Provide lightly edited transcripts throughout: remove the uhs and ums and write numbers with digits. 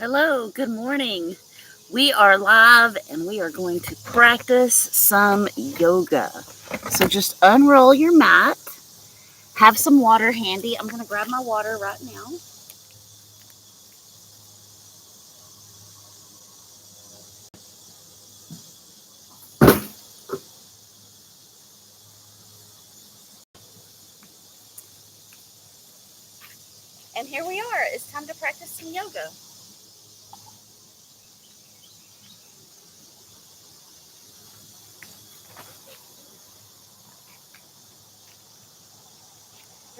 Hello, good morning. We are live and we are going to practice some yoga. So just unroll your mat, have some water handy. I'm going to grab my water right now. And here we are. It's time to practice some yoga.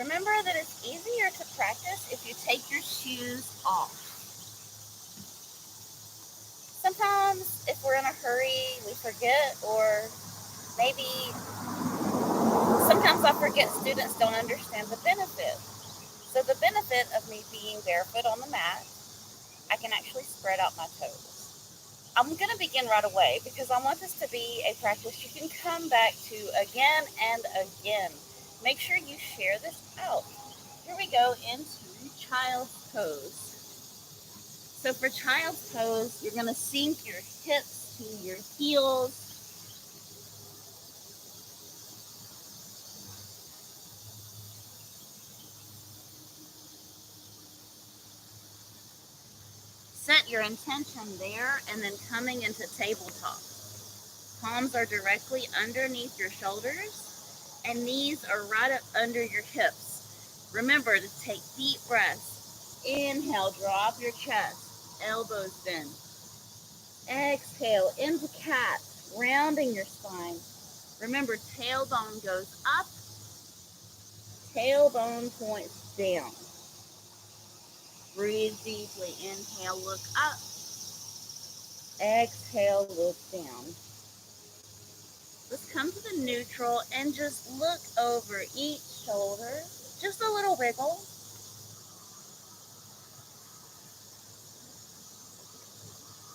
Remember that it's easier to practice if you take your shoes off. Sometimes if we're in a hurry, we forget, or maybe sometimes I forget students don't understand the benefit. So the benefit of me being barefoot on the mat, I can actually spread out my toes. I'm going to begin right away because I want this to be a practice you can come back to again and again. Make sure you share this out. Here we go into child's pose. So for child's pose, you're going to sink your hips to your heels. Set your intention there and then coming into tabletop. Palms are directly underneath your shoulders and knees are right up under your hips. Remember to take deep breaths. Inhale, drop your chest, elbows bend. Exhale into cat, rounding your spine. Remember, tailbone goes up, tailbone points down. Breathe deeply. Inhale, look up. Exhale, look down. Let's come to the neutral and just look over each shoulder. Just a little wiggle.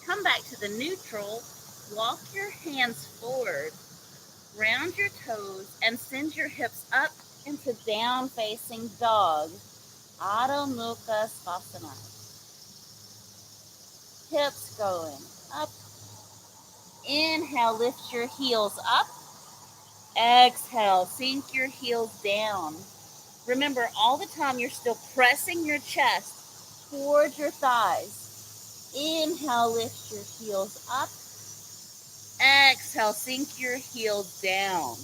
Come back to the neutral. Walk your hands forward. Round your toes and send your hips up into down facing dog. Adho Mukha Svanasana. Hips going up. Inhale, lift your heels up. Exhale, sink your heels down. Remember, all the time you're still pressing your chest towards your thighs. Inhale, lift your heels up. Exhale, sink your heels down.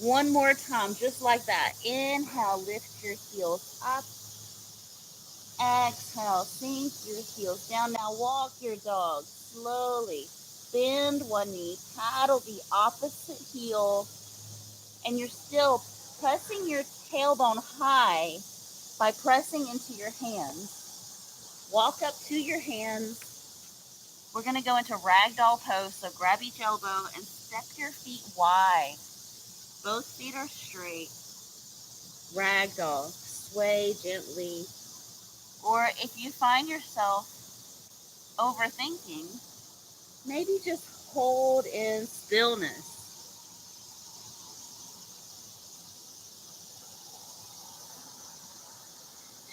One more time, just like that. Inhale, lift your heels up. Exhale, sink your heels down. Now walk your dog slowly. Bend one knee, paddle the opposite heel, and you're still pressing your tailbone high by pressing into your hands. Walk up to your hands. We're going to go into ragdoll pose, so grab each elbow and step your feet wide. Both feet are straight. Ragdoll, sway gently. Or if you find yourself overthinking, maybe just hold in stillness.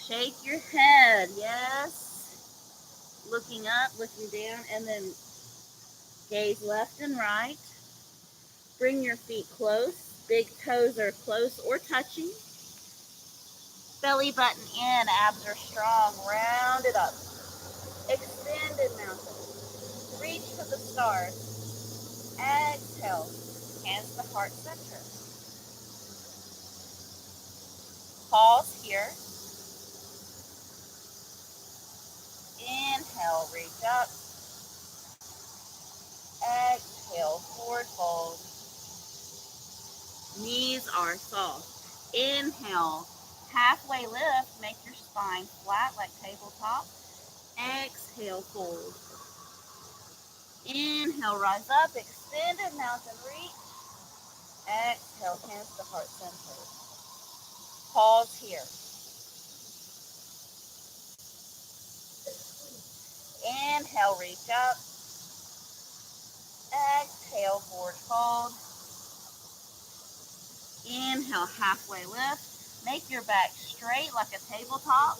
Shake your head, yes. Looking up, looking down, and then gaze left and right. Bring your feet close. Big toes are close or touching. Belly button in, abs are strong. Round it up. Extended mountain. Reach to the stars. Exhale. Hands to heart center. Pause here. Inhale, reach up. Exhale, forward fold. Knees are soft. Inhale, halfway lift. Make your spine flat like tabletop. Exhale, fold. Inhale, rise up. Extended mountain reach. Exhale, hands to heart center. Pause here. Inhale, reach up. Exhale, forward fold. Inhale, halfway lift. Make your back straight like a tabletop.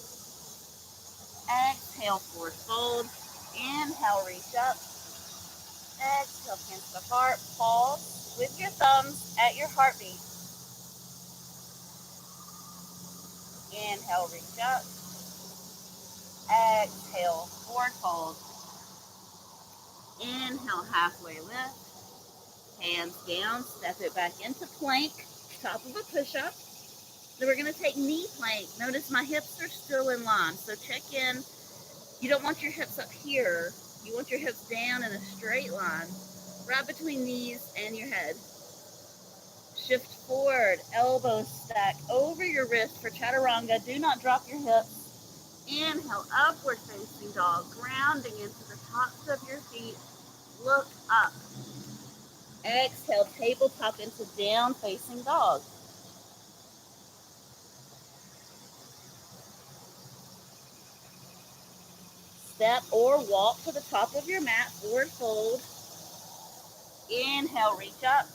Exhale, forward fold. Inhale, reach up. Exhale, hands to heart. Pause with your thumbs at your heartbeat. Inhale, reach up. Exhale, forward fold. Inhale, halfway lift. Hands down, step it back into plank, top of a push-up. Then we're going to take knee plank. Notice my hips are still in line, so check in. You don't want your hips up here. You want your hips down in a straight line, right between knees and your head. Shift forward, elbows stack over your wrist for chaturanga. Do not drop your hips. Inhale, upward facing dog, grounding into the tops of your feet. Look up. Exhale, tabletop into down facing dog. Step or walk to the top of your mat, forward fold. Inhale, reach up.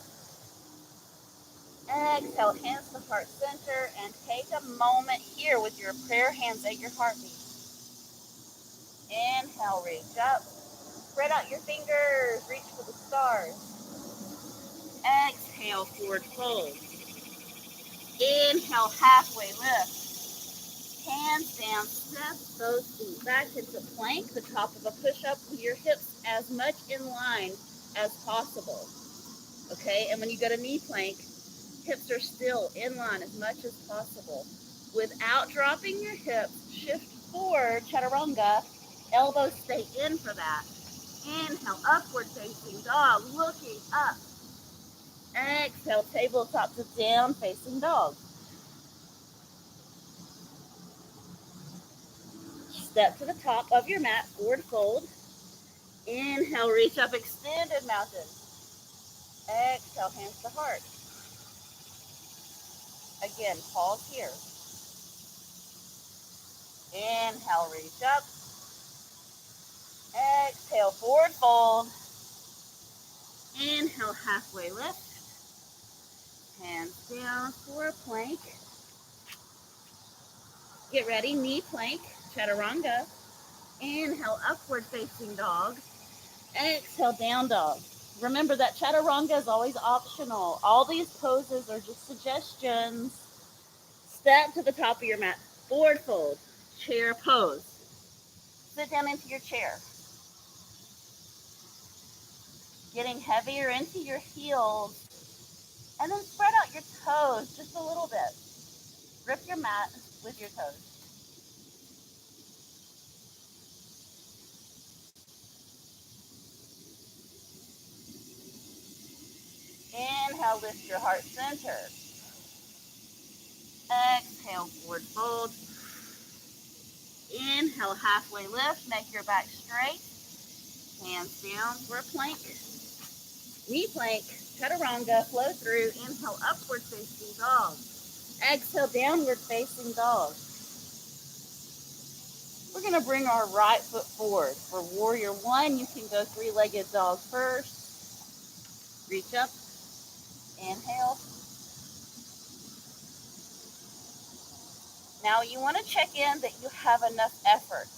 Exhale, hands to heart center, and take a moment here with your prayer hands at your heartbeat. Inhale, reach up. Spread out your fingers, reach for the stars. Exhale, forward fold. Inhale, halfway lift. Hands down, step those feet back into plank, the top of a push-up with your hips as much in line as possible. Okay, and when you go to knee plank, hips are still in line as much as possible. Without dropping your hips, shift forward, chaturanga. Elbows stay in for that. Inhale, upward facing dog, looking up. Exhale, tabletop to down facing dog. Step to the top of your mat, forward fold. Inhale, reach up, extended mountain. Exhale, hands to heart. Again, pause here. Inhale, reach up. Exhale, forward fold. Inhale, halfway lift. Hands down for a plank. Get ready, knee plank, chaturanga. Inhale, upward facing dog. Exhale, down dog. Remember that chaturanga is always optional. All these poses are just suggestions. Step to the top of your mat, forward fold, chair pose. Sit down into your chair. Getting heavier into your heels. And then spread out your toes just a little bit. Grip your mat with your toes. Inhale, lift your heart center. Exhale, forward fold. Inhale, halfway lift. Make your back straight. Hands down for a plank. Knee plank, chaturanga, flow through. Inhale, upward facing dog. Exhale, downward facing dog. We're going to bring our right foot forward. For warrior one, you can go three-legged dog first. Reach up. Inhale. Now you want to check in that you have enough effort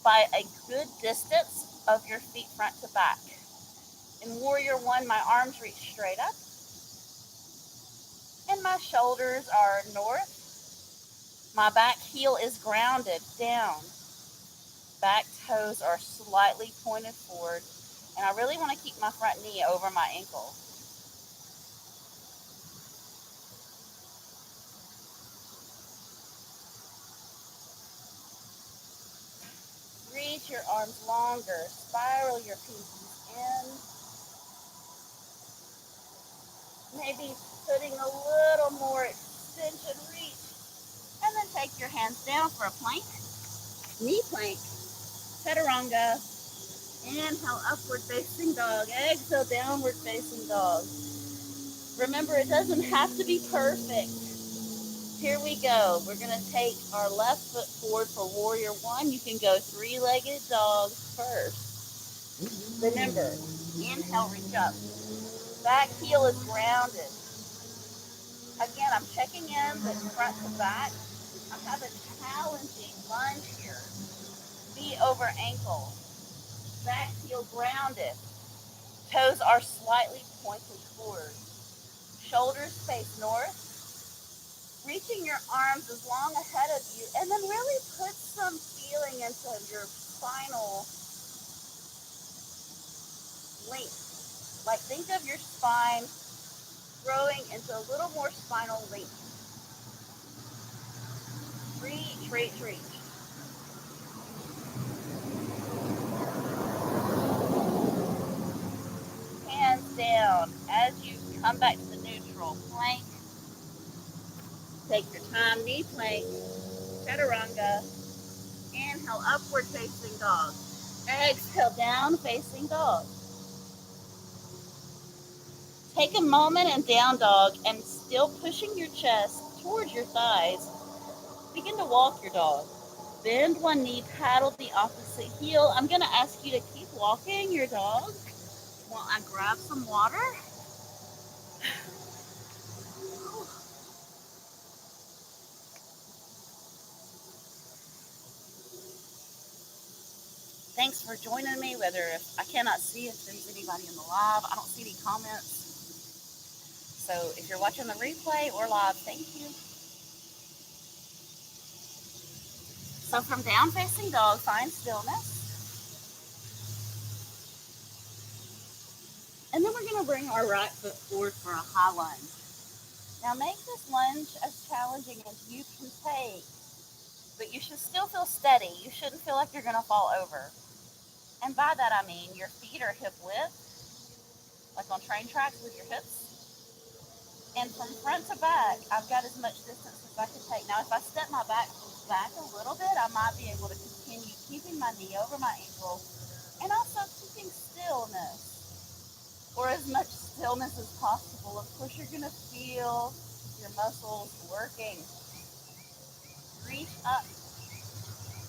by a good distance of your feet front to back. In warrior one, my arms reach straight up and my shoulders are north. My back heel is grounded down. Back toes are slightly pointed forward, and I really want to keep my front knee over my ankle. Reach your arms longer. Spiral your pinkies in. Maybe putting a little more extension reach. And then take your hands down for a plank. Knee plank. Chaturanga. Inhale, upward facing dog. Exhale, downward facing dog. Remember, it doesn't have to be perfect. Here we go. We're going to take our left foot forward for warrior one. You can go three-legged dog first. Remember, inhale, reach up. Back heel is grounded. Again, I'm checking in that front to back. I have a challenging lunge here. over ankle. Back heel grounded. Toes are slightly pointed forward. Shoulders face north. Reaching your arms as long ahead of you, and then really put some feeling into your spinal length. Like think of your spine growing into a little more spinal length. Reach, reach, reach. Hands down as you come back to the neutral. Plank. Take your time. Knee plank. Chaturanga. Inhale, upward facing dog. Exhale, down facing dog. Take a moment in down dog and still pushing your chest towards your thighs. Begin to walk your dog. Bend one knee, paddle the opposite heel. I'm going to ask you to keep walking your dog while I grab some water. Thanks for joining me, whether I cannot see if there's anybody in the live. I don't see any comments. So if you're watching the replay or live, thank you. So from down facing dog, find stillness. And then we're going to bring our right foot forward for a high lunge. Now make this lunge as challenging as you can take, but you should still feel steady. You shouldn't feel like you're going to fall over. And by that I mean your feet are hip width, like on train tracks with your hips. And from front to back, I've got as much distance as I can take. Now if I step my back a little bit, I might be able to continue keeping my knee over my ankle and also keeping stillness, or as much stillness as possible. Of course, you're going to feel your muscles working. Reach up.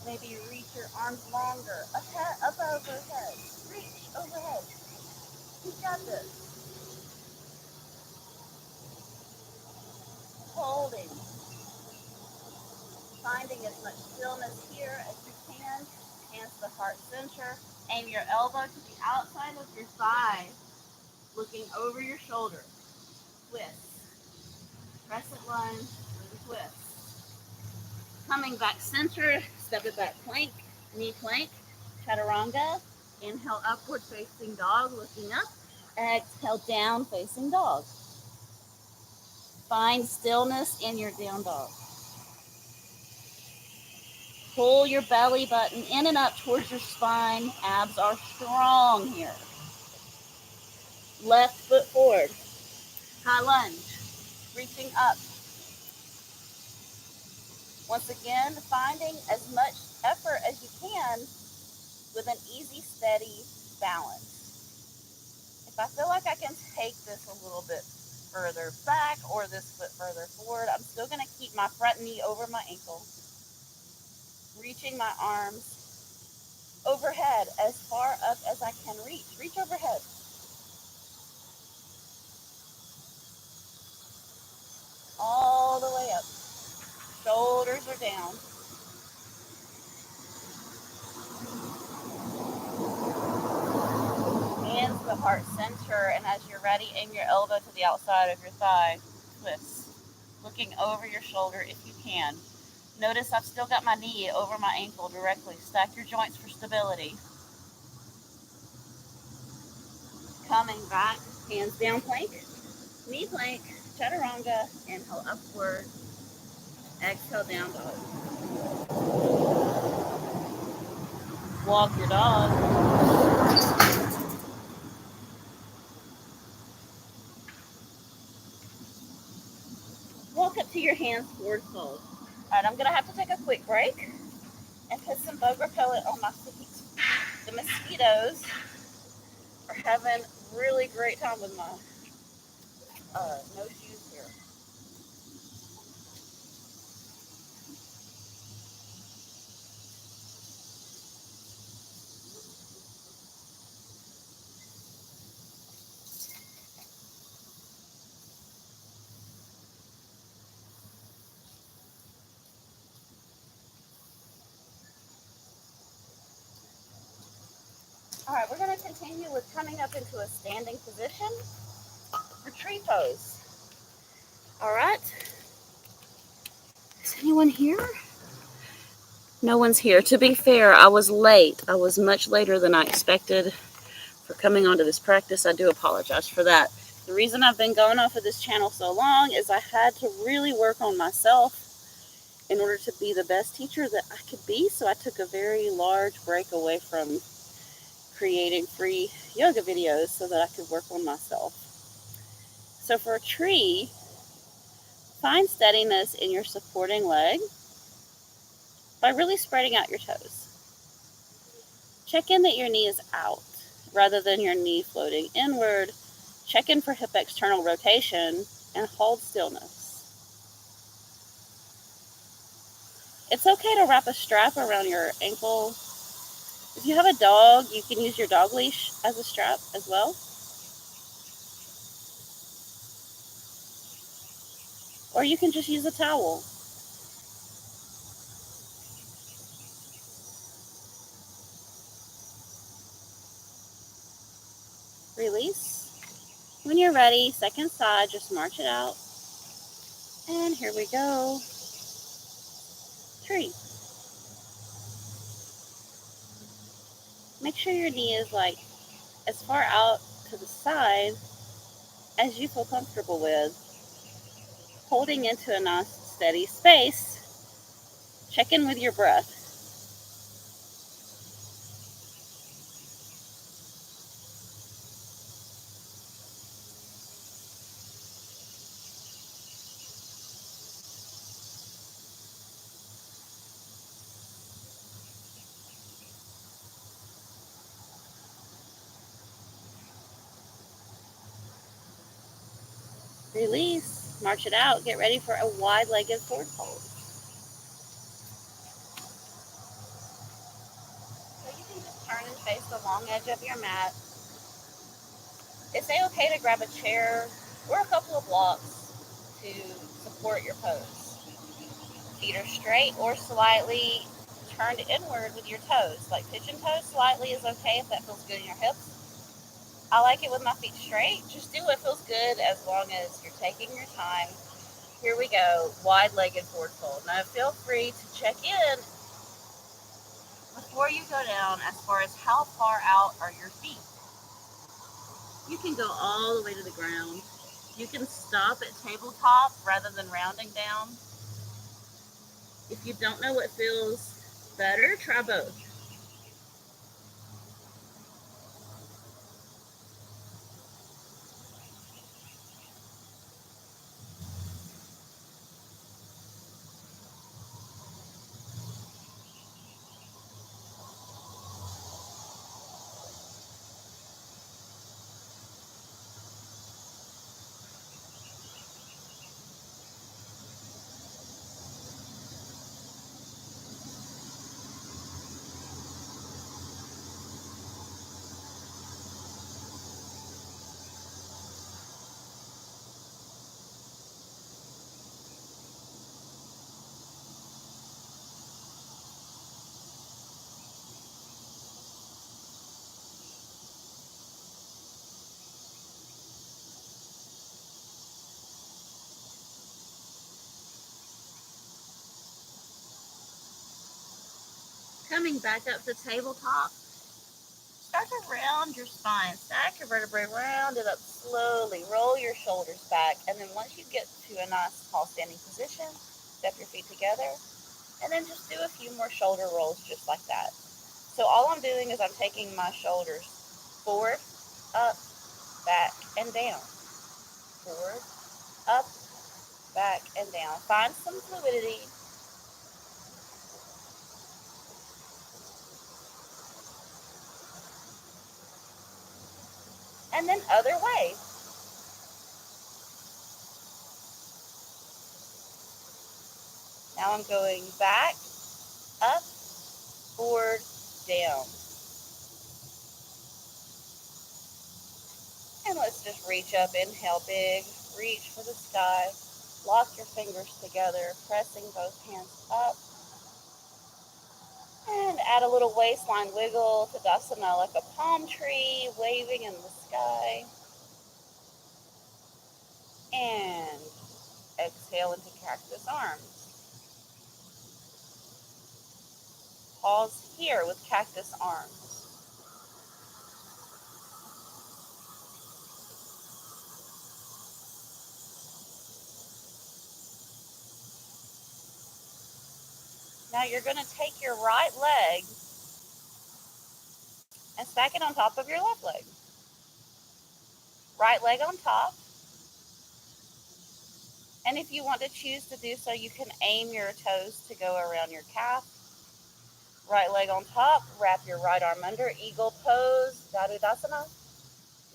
Maybe reach your arms longer. Up overhead. Reach overhead. You've got this. Holding. Finding as much stillness here as you can. Hands to heart center. Aim your elbow to the outside of your thigh, looking over your shoulder. Twist. Crescent lunge with a twist. Coming back center, step it back plank, knee plank, chaturanga. Inhale, upward facing dog, looking up. Exhale, down facing dog. Find stillness in your down dog. Pull your belly button in and up towards your spine. Abs are strong here. Left foot forward. High lunge. Reaching up. Once again, finding as much effort as you can with an easy, steady balance. If I feel like I can take this a little bit further back or this foot further forward, I'm still going to keep my front knee over my ankle. Reaching my arms overhead as far up as I can reach. Reach overhead. All the way up. Shoulders are down. Hands to heart center, and as you're ready, aim your elbow to the outside of your thigh. Twist. Looking over your shoulder if you can. Notice I've still got my knee over my ankle directly. Stack your joints for stability. Coming back, hands down plank, knee plank, chaturanga, inhale upward, exhale down dog. Walk your dog. Walk up to your hands, forward fold. All right, I'm going to have to take a quick break and put some bug repellent on my feet. The mosquitoes are having a really great time with my no shoes here. All right, we're going to continue with coming up into a standing position for tree pose. All right. Is anyone here? No one's here. To be fair, I was late. I was much later than I expected for coming onto this practice. I do apologize for that. The reason I've been going off of this channel so long is I had to really work on myself in order to be the best teacher that I could be. So I took a very large break away from creating free yoga videos so that I could work on myself. So for a tree, find steadiness in your supporting leg by really spreading out your toes. Check in that your knee is out rather than your knee floating inward. Check in for hip external rotation and hold stillness. It's okay to wrap a strap around your ankle. If you have a dog, you can use your dog leash as a strap as well. Or you can just use a towel. Release. When you're ready, second side, just march it out. And here we go. Tree. Make sure your knee is like as far out to the side as you feel comfortable with. Holding into a nice steady space. Check in with your breath. Release. March it out. Get ready for a wide-legged forward fold. So you can just turn and face the long edge of your mat. It's okay to grab a chair or a couple of blocks to support your pose. Feet are straight or slightly turned inward with your toes. Like pigeon toes slightly is okay if that feels good in your hips. I like it with my feet straight. Just do what feels good as long as you're taking your time. Here we go, wide-legged forward fold. Now feel free to check in before you go down as far as how far out are your feet. You can go all the way to the ground. You can stop at tabletop rather than rounding down. If you don't know what feels better, try both. Coming back up to tabletop, start to round your spine. Stack your vertebrae, round it up slowly. Roll your shoulders back. And then once you get to a nice tall standing position, step your feet together. And then just do a few more shoulder rolls just like that. So all I'm doing is I'm taking my shoulders forward, up, back, and down. Forward, up, back, and down. Find some fluidity. And then other way. Now I'm going back, up, forward, down. And let's just reach up, inhale big, reach for the sky. Lock your fingers together, pressing both hands up. And add a little waistline wiggle to Tadasana, like a palm tree waving in the sky. And exhale into cactus arms. Pause here with cactus arms. Now you're going to take your right leg and stack it on top of your left leg. Right leg on top. And if you want to choose to do so, you can aim your toes to go around your calf. Right leg on top, wrap your right arm under, eagle pose, Garudasana.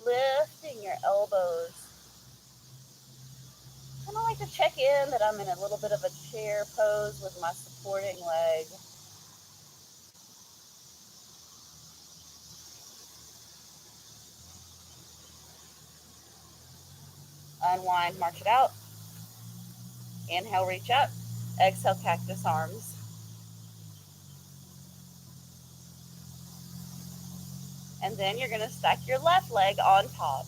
Lifting your elbows. And I like to check in that I'm in a little bit of a chair pose with my supporting leg. Unwind, march it out. Inhale, reach up. Exhale, cactus arms. And then you're going to stack your left leg on top.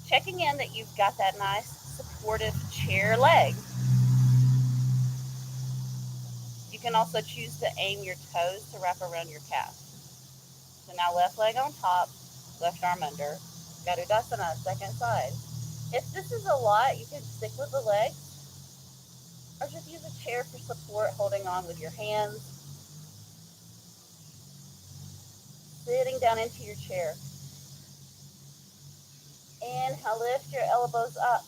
Checking in that you've got that nice supportive chair leg. You can also choose to aim your toes to wrap around your calf. So now left leg on top, left arm under. Garudasana, second side. If this is a lot, you can stick with the legs or just use a chair for support, holding on with your hands. Sitting down into your chair. Inhale, lift your elbows up.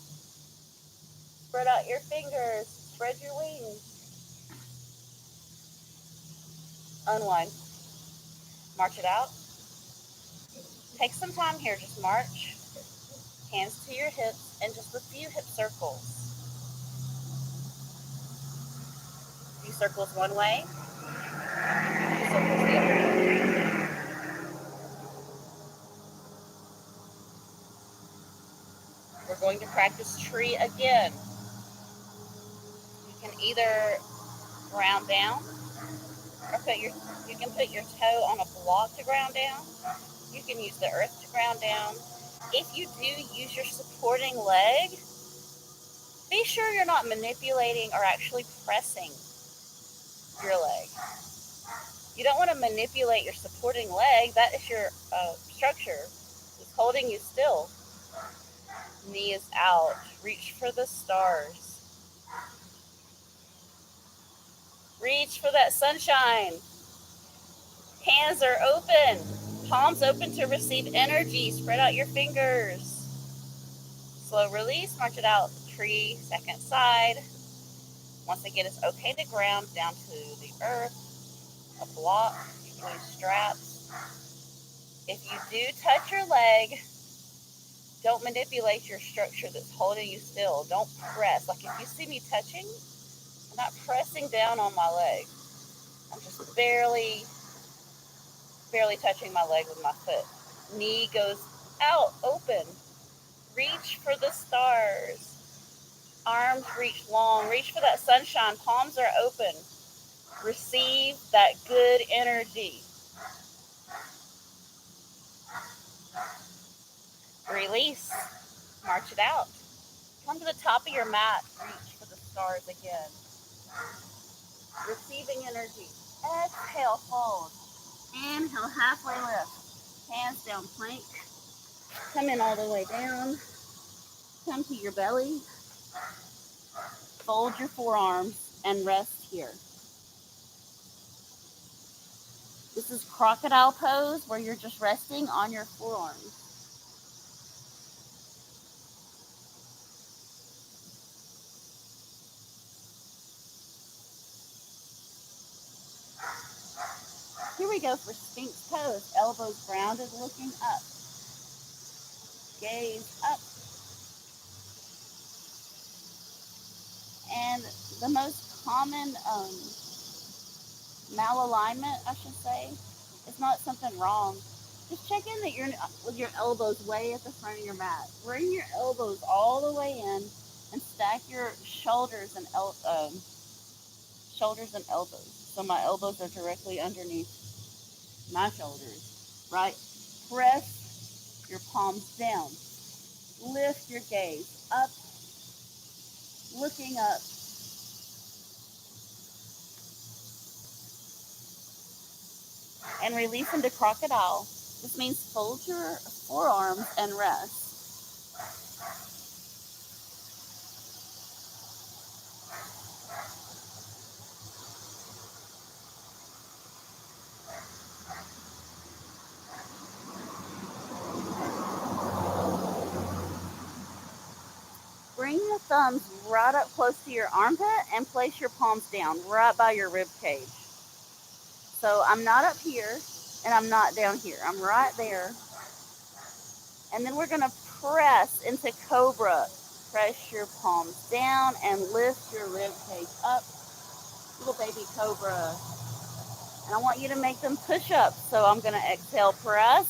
Spread out your fingers. Spread your wings. Unwind. March it out. Take some time here. Just march. Hands to your hips and just a few hip circles. A few circles one way. A few circles the other way. We're going to practice tree again. You can either ground down or you can put your toe on a block to ground down. You can use the earth to ground down. If you do use your supporting leg, be sure you're not manipulating or actually pressing your leg. You don't want to manipulate your supporting leg. That is your structure. It's holding you still. Knee is out. Reach for the stars. Reach for that sunshine. Hands are open. Palms open to receive energy. Spread out your fingers. Slow release. March it out. Tree, second side. Once again, it's okay to ground down to the earth. A block, loose straps. If you do touch your leg, don't manipulate your structure that's holding you still. Don't press. Like if you see me touching, I'm not pressing down on my leg. I'm just barely touching my leg with my foot. Knee goes out, open. Reach for the stars. Arms reach long. Reach for that sunshine. Palms are open. Receive that good energy. Release. March it out. Come to the top of your mat. Reach for the stars again. Receiving energy. Exhale, fold. Inhale, halfway lift. Hands down, plank. Come in all the way down. Come to your belly. Fold your forearms and rest here. This is crocodile pose where you're just resting on your forearms. Here we go for Sphinx pose. Elbows grounded, looking up. Gaze up. And the most common malalignment, I should say, it's not something wrong. Just check in that you're with your elbows way at the front of your mat. Bring your elbows all the way in and stack your shoulders and elbows. So my elbows are directly underneath my shoulders, right? Press your palms down. Lift your gaze up, looking up. And release into crocodile. This means fold your forearms and rest. Bring your thumbs right up close to your armpit and place your palms down right by your rib cage. So I'm not up here and I'm not down here. I'm right there. And then we're going to press into cobra. Press your palms down and lift your rib cage up. Little baby cobra. And I want you to make them push-ups. So I'm going to exhale, press.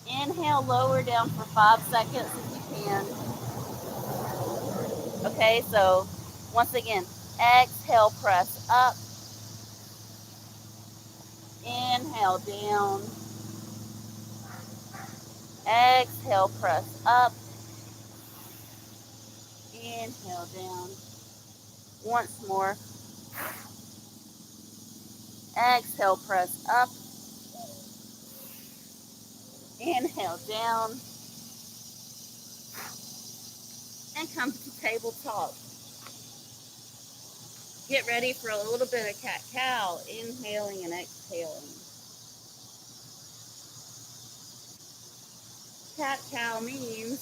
Inhale, lower down for 5 seconds if you can. Okay, so once again, exhale, press up. Inhale, down. Exhale, press up. Inhale, down. Once more. Exhale, press up. Inhale, down. And come to tabletop. Get ready for a little bit of cat-cow. Inhaling and exhaling. Cat-cow means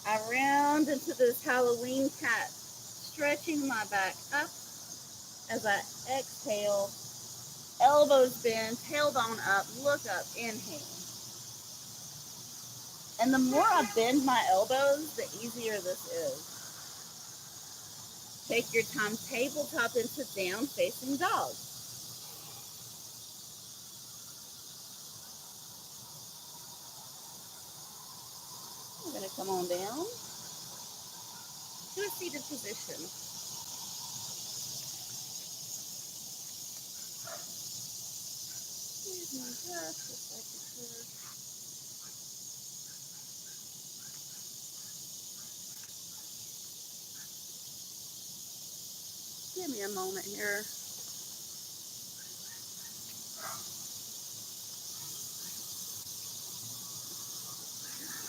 I round into this Halloween cat, stretching my back up as I exhale. Elbows bend, tailbone up, look up, inhale. And the more I bend my elbows, the easier this is. Take your time, tabletop into down facing dog. We're going to come on down to a seated position. Here's my breath, just like before. Give me a moment here.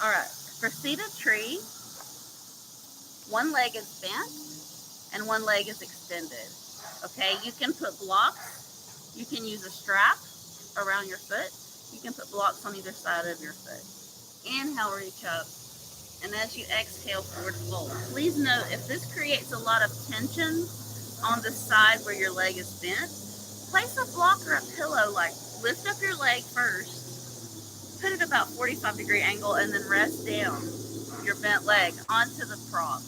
All right, for seated tree, one leg is bent and one leg is extended. Okay, you can put blocks. You can use a strap around your foot. You can put blocks on either side of your foot. Inhale, reach up. And as you exhale, forward fold. Please note, if this creates a lot of tension on the side where your leg is bent, place a block or a pillow, like lift up your leg first, put it about 45-degree angle, and then rest down your bent leg onto the prop.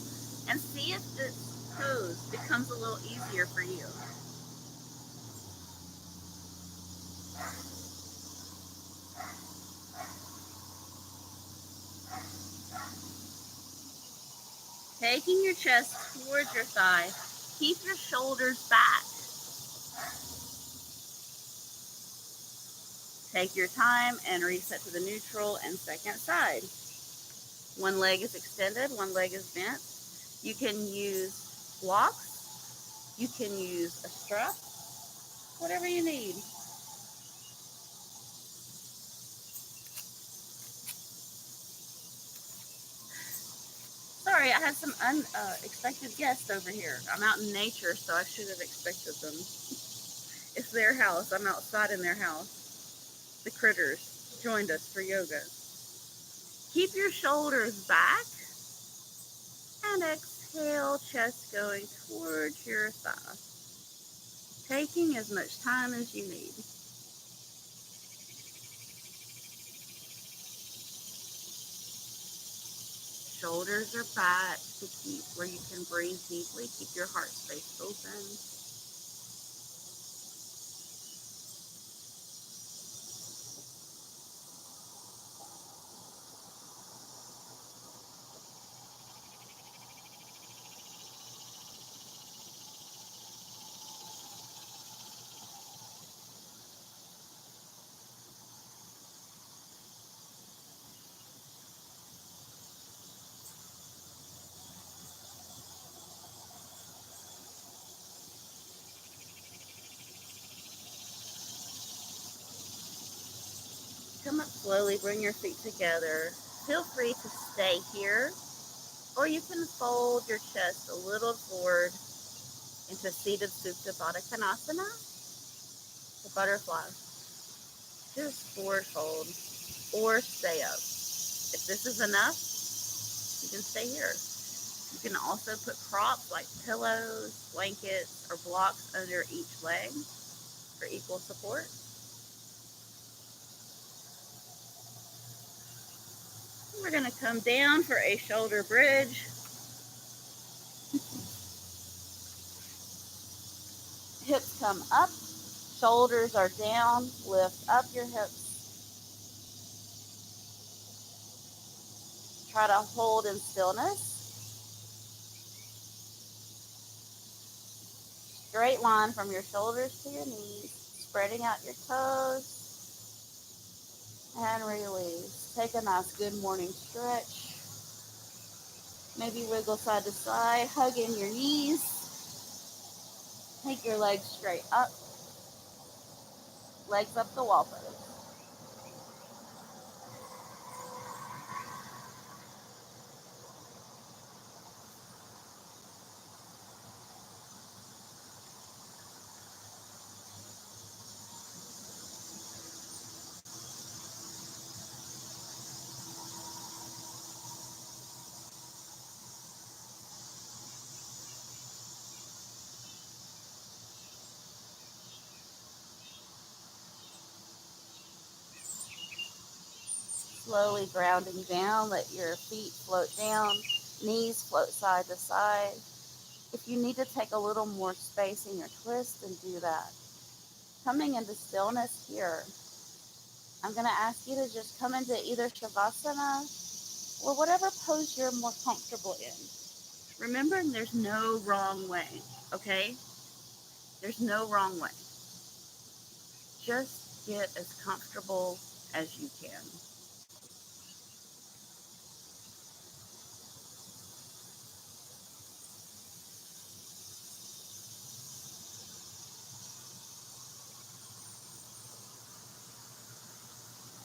And see if this pose becomes a little easier for you. Taking your chest towards your thigh, keep your shoulders back. Take your time and reset to the neutral and second side. One leg is extended, one leg is bent. You can use blocks, you can use a strap, whatever you need. Sorry, I had some unexpected guests over here. I'm out in nature, so I should have expected them. It's their house. I'm outside in their house. The critters joined us for yoga. Keep your shoulders back and exhale, chest going towards your thigh. Taking as much time as you need. Shoulders are back to keep where you can breathe deeply. Keep your heart space open. Come up slowly, bring your feet together. Feel free to stay here, or you can fold your chest a little forward into seated Supta Baddha Konasana, the butterfly. Just forward fold or stay up. If this is enough, you can stay here. You can also put props like pillows, blankets, or blocks under each leg for equal support. We're going to come down for a shoulder bridge. Hips come up, shoulders are down, lift up your hips. Try to hold in stillness. Straight line from your shoulders to your knees, spreading out your toes, and release. Take a nice good morning stretch. Maybe wiggle side to side, hug in your knees. Take your legs straight up, legs up the wall pose. Slowly grounding down, let your feet float down, knees float side to side. If you need to take a little more space in your twist, then do that. Coming into stillness here, I'm going to ask you to just come into either Shavasana or whatever pose you're more comfortable in. Remember, there's no wrong way, okay? There's no wrong way. Just get as comfortable as you can.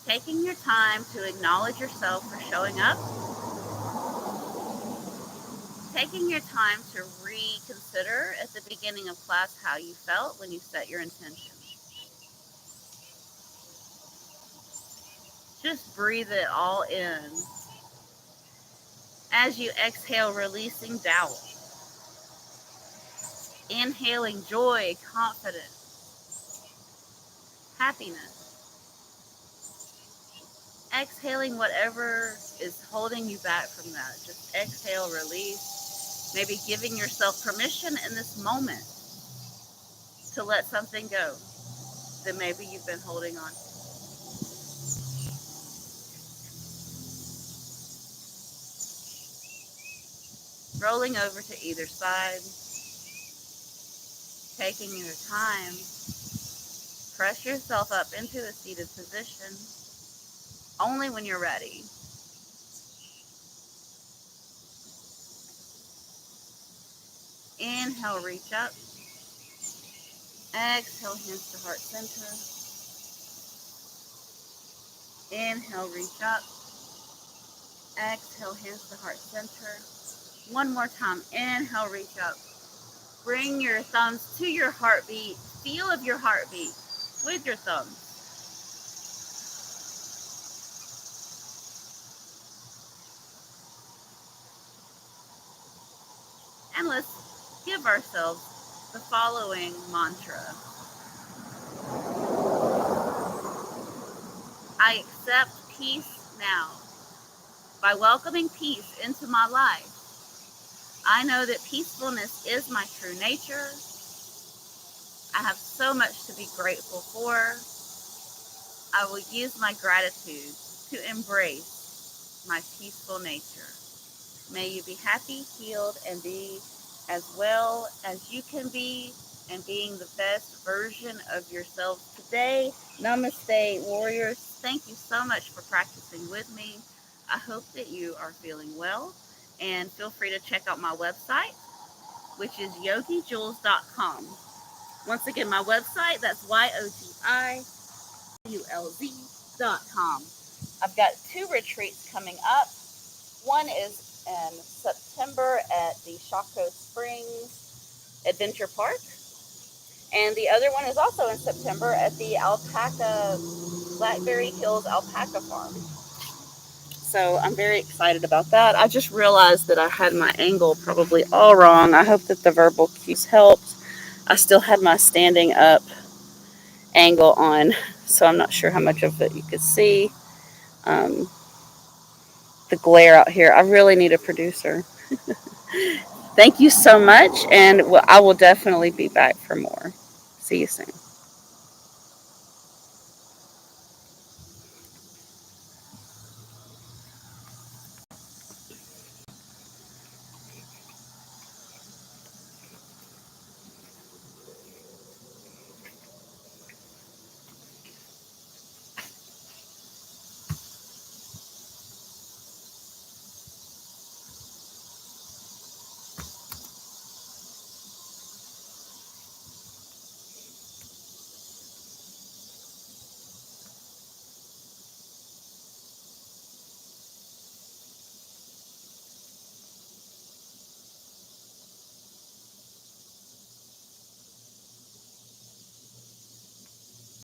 Taking your time to acknowledge yourself for showing up. Taking your time to reconsider at the beginning of class how you felt when you set your intention. Just breathe it all in. As you exhale, releasing doubt. Inhaling joy, confidence, happiness. Exhaling whatever is holding you back from that. Just exhale, release. Maybe giving yourself permission in this moment to let something go that maybe you've been holding on to. Rolling over to either side. Taking your time. Press yourself up into a seated position only when you're ready. Inhale, reach up. Exhale, hands to heart center. Inhale, reach up. Exhale, hands to heart center. One more time. Inhale, reach up. Bring your thumbs to your heartbeat. Feel of your heartbeat with your thumbs. And let's give ourselves the following mantra. I accept peace now. By welcoming peace into my life, I know that peacefulness is my true nature. I have so much to be grateful for. I will use my gratitude to embrace my peaceful nature. May you be happy, healed, and be as well as you can be and being the best version of yourself today. Namaste, warriors. Thank you so much for practicing with me. I hope that you are feeling well, and feel free to check out my website, which is yogijules.com. Once again, my website, that's YOGIULZ.com. namaste.com. I've got 2 retreats coming up. One is in September at the Chaco Springs Adventure Park, and the other one is also in September at the Blackberry Hills Alpaca Farm. So I'm very excited about that. I just realized that I had my angle probably all wrong. I hope that the verbal cues helped. I still had my standing up angle on, so I'm not sure how much of it you could see. Um, the glare out here. I really need a producer. Thank you so much, and I will definitely be back for more. See you soon.